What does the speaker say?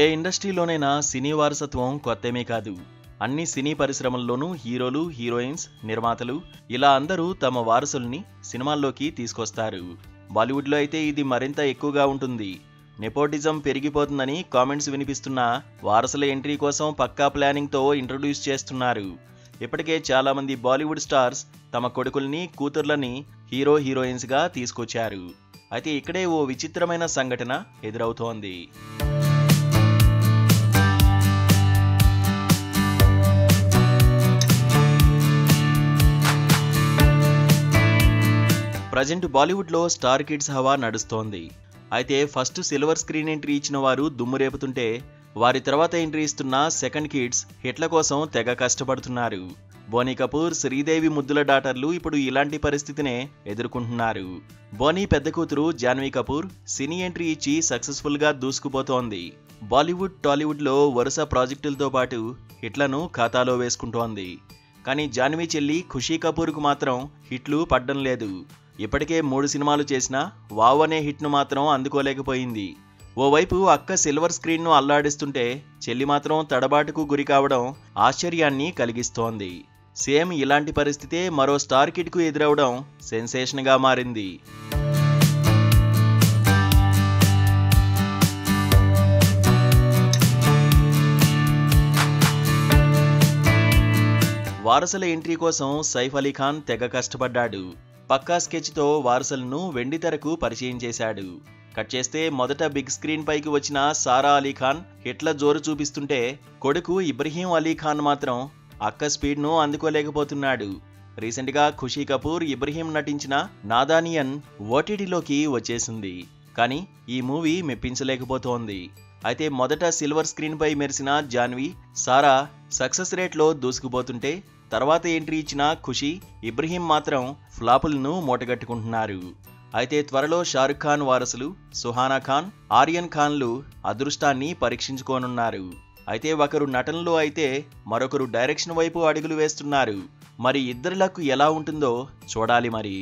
ఏ ఇండస్ట్రీలోనైనా సినీ వారసత్వం కొత్తేమీ కాదు. అన్ని సినీ పరిశ్రమల్లోనూ హీరోలు, హీరోయిన్స్, నిర్మాతలు ఇలా అందరూ తమ వారసుల్ని సినిమాల్లోకి తీసుకొస్తారు. బాలీవుడ్లో అయితే ఇది మరింత ఎక్కువగా ఉంటుంది. నెపోటిజం పెరిగిపోతుందని కామెంట్స్ వినిపిస్తున్నా వారసుల ఎంట్రీ కోసం పక్కా ప్లానింగ్తో ఇంట్రొడ్యూస్ చేస్తున్నారు. ఇప్పటికే చాలామంది బాలీవుడ్ స్టార్స్ తమ కొడుకుల్ని, కూతుర్లని హీరో, హీరోయిన్స్గా తీసుకొచ్చారు. అయితే ఇక్కడే ఓ విచిత్రమైన సంఘటన ఎదురవుతోంది. ప్రజెంట్ బాలీవుడ్లో స్టార్ కిడ్స్ హవా నడుస్తోంది. అయితే ఫస్ట్ సిల్వర్ స్క్రీన్ ఎంట్రీ ఇచ్చిన వారు దుమ్ము రేపుతుంటే, వారి తర్వాత ఎంట్రీ ఇస్తున్న సెకండ్ కిడ్స్ హిట్ల కోసం తెగ కష్టపడుతున్నారు. బోనీ కపూర్, శ్రీదేవి ముద్దుల డాటర్లు ఇప్పుడు ఇలాంటి పరిస్థితినే ఎదుర్కొంటున్నారు. బోనీ పెద్ద కూతురు జాన్వీ కపూర్ సినీ ఎంట్రీ ఇచ్చి సక్సెస్ఫుల్గా దూసుకుపోతోంది. బాలీవుడ్, టాలీవుడ్లో వరుస ప్రాజెక్టులతో పాటు హిట్లను ఖాతాలో వేసుకుంటోంది. కానీ జాన్వీ చెల్లి ఖుషీ కపూర్కు మాత్రం హిట్లు పడ్డం లేదు. ఇప్పటికే 3 సినిమాలు చేసినా వావ్ అనే హిట్ను మాత్రం అందుకోలేకపోయింది. ఓవైపు అక్క సిల్వర్ స్క్రీన్ను అల్లాడిస్తుంటే చెల్లి మాత్రం తడబాటుకు గురి కావడం ఆశ్చర్యాన్ని కలిగిస్తోంది. సేమ్ ఇలాంటి పరిస్థితే మరో స్టార్ కిడ్కు ఎదురవడం సెన్సేషన్గా మారింది. వారసుల ఎంట్రీ కోసం సైఫ్ అలీ ఖాన్ తెగ కష్టపడ్డాడు. పక్కా స్కెచ్తో వారసులను వెండితెరకు పరిచయం చేశాడు. కట్ చేస్తే మొదట బిగ్ స్క్రీన్ పైకి వచ్చిన సారా అలీ ఖాన్ హిట్ల జోరు చూపిస్తుంటే, కొడుకు ఇబ్రహీం అలీ ఖాన్ మాత్రం అక్క స్పీడ్ను అందుకోలేకపోతున్నాడు. రీసెంట్గా ఖుషీ కపూర్, ఇబ్రహీం నటించిన నాదానియన్ ఓటీటీలోకి వచ్చేసింది. కానీ ఈ మూవీ మెప్పించలేకపోతోంది. అయితే మొదట సిల్వర్ స్క్రీన్ పై మెరిసిన జాన్వీ, సారా సక్సెస్ రేట్లో దూసుకుపోతుంటే, తర్వాత ఎంట్రీ ఇచ్చిన ఖుషీ, ఇబ్రహీం మాత్రం ఫ్లాపులను మూటగట్టుకుంటున్నారు. అయితే త్వరలో షారుఖ్ ఖాన్ వారసులు సుహానా ఖాన్, ఆర్యన్ ఖాన్లు అదృష్టాన్ని పరీక్షించుకోనున్నారు. అయితే ఒకరు నటనలో అయితే మరొకరు డైరెక్షన్ వైపు అడుగులు వేస్తున్నారు. మరి ఇద్దరి లక్ ఎలా ఉంటుందో చూడాలి మరి.